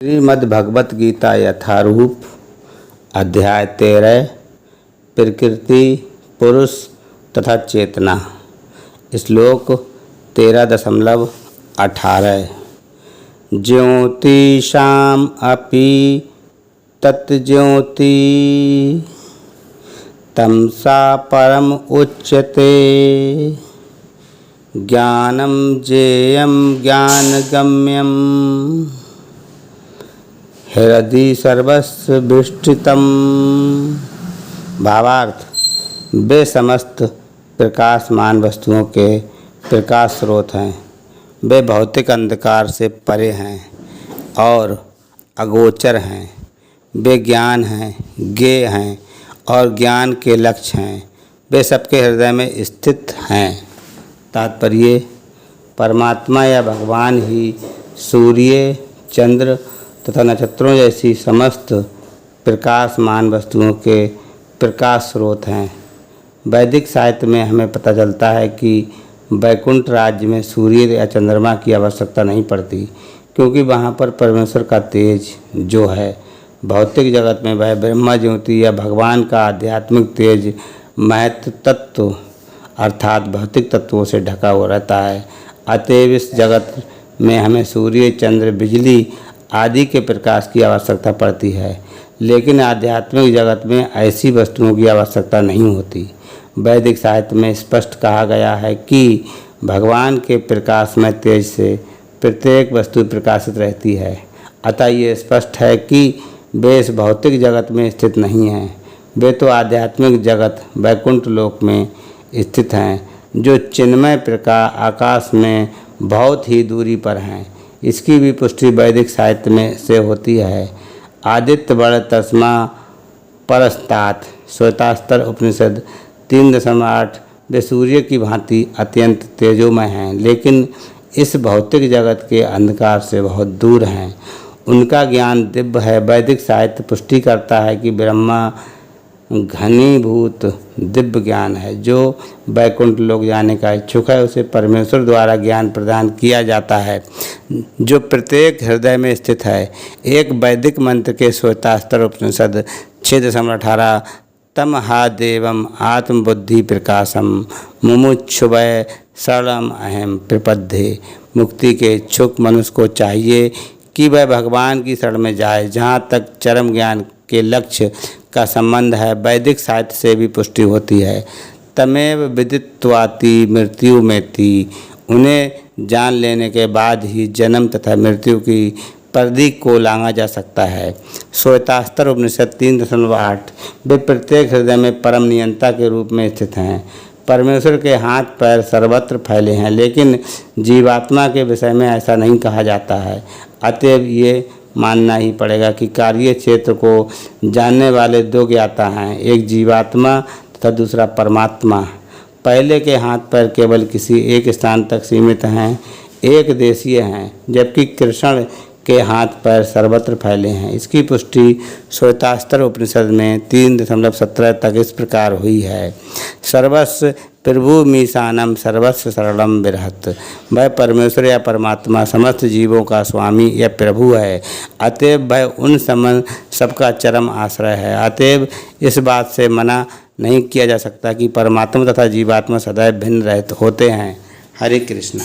श्रीमद्भगवत गीता यथारूप अध्याय 13 प्रकृति पुरुष तथा चेतना। श्लोक 13.18 ज्योतिषाम् अपि तज्ज्योति तमसा परम उच्यते ज्ञानं ज्ञेयं ज्ञानगम्यं हृदि सर्वस्य विष्ठितम्। भावार्थ, वे समस्त प्रकाशमान वस्तुओं के प्रकाश स्रोत हैं। वे भौतिक अंधकार से परे हैं और अगोचर हैं। वे ज्ञान हैं, ज्ञेय हैं और ज्ञान के लक्ष्य हैं। वे सबके हृदय में स्थित हैं। तात्पर्य, परमात्मा या भगवान ही सूर्य, चंद्र तथा नक्षत्रों जैसी समस्त प्रकाशमान वस्तुओं के प्रकाश स्रोत हैं। वैदिक साहित्य में हमें पता चलता है कि वैकुंठ राज्य में सूर्य या चंद्रमा की आवश्यकता नहीं पड़ती, क्योंकि वहाँ पर परमेश्वर का तेज जो है। भौतिक जगत में वह ब्रह्मा ज्योति या भगवान का आध्यात्मिक तेज महत्व तत्व अर्थात भौतिक तत्वों से ढका हुआ रहता है। अतएव इस जगत में हमें सूर्य, चंद्र, बिजली आदि के प्रकाश की आवश्यकता पड़ती है, लेकिन आध्यात्मिक जगत में ऐसी वस्तुओं की आवश्यकता नहीं होती। वैदिक साहित्य में स्पष्ट कहा गया है कि भगवान के प्रकाशमय तेज से प्रत्येक वस्तु प्रकाशित रहती है। अतः ये स्पष्ट है कि वे इस भौतिक जगत में स्थित नहीं हैं। वे तो आध्यात्मिक जगत वैकुंठ लोक में स्थित हैं, जो चिन्मय प्रकाश आकाश में बहुत ही दूरी पर हैं। इसकी भी पुष्टि वैदिक साहित्य में से होती है। आदित्य बड़ तस्मा परस्तात श्वेतास्तर उपनिषद 3.8 वे सूर्य की भांति अत्यंत तेजोमय हैं, लेकिन इस भौतिक जगत के अंधकार से बहुत दूर हैं। उनका ज्ञान दिव्य है। वैदिक साहित्य पुष्टि करता है कि ब्रह्मा घनीभूत दिव्य ज्ञान है। जो वैकुंठ लोक जाने का इच्छुक है, उसे परमेश्वर द्वारा ज्ञान प्रदान किया जाता है, जो प्रत्येक हृदय में स्थित है। एक वैदिक मंत्र के श्वेतास्तर उपनिषद 6.18 तम हा देवम आत्मबुद्धि प्रकाशम मुमुक्षुवै शरणम अहम प्रपद्ये। मुक्ति के इच्छुक मनुष्य को चाहिए कि वह भगवान की शरण में जाए। जहाँ तक चरम ज्ञान के लक्ष्य का संबंध है, वैदिक साहित्य से भी पुष्टि होती है। तमेव विदित्वाति मृत्यु मेति। उन्हें जान लेने के बाद ही जन्म तथा मृत्यु की परिधि को लांघा जा सकता है। श्वेतास्तर उपनिषद 3.8 वे प्रत्येक हृदय में परम नियंता के रूप में स्थित हैं। परमेश्वर के हाथ पैर सर्वत्र फैले हैं, लेकिन जीवात्मा के विषय में ऐसा नहीं कहा जाता है। अतएव ये मानना ही पड़ेगा कि कार्य क्षेत्र को जानने वाले दो ज्ञाता हैं, एक जीवात्मा तथा दूसरा परमात्मा। पहले के हाथ पैर केवल किसी एक स्थान तक सीमित हैं, एक देशीय हैं, जबकि कृष्ण के हाथ पैर सर्वत्र फैले हैं। इसकी पुष्टि श्वेतास्तर उपनिषद में 3.17 तक इस प्रकार हुई है। सर्वस्व प्रभु मीशानम सर्वस्व शरणम विरहत। वह परमेश्वर या परमात्मा समस्त जीवों का स्वामी या प्रभु है। अतएव वह उन सबका चरम आश्रय है। अतएव इस बात से मना नहीं किया जा सकता कि परमात्मा तथा जीवात्मा सदैव भिन्न रहते होते हैं। हरे कृष्णा।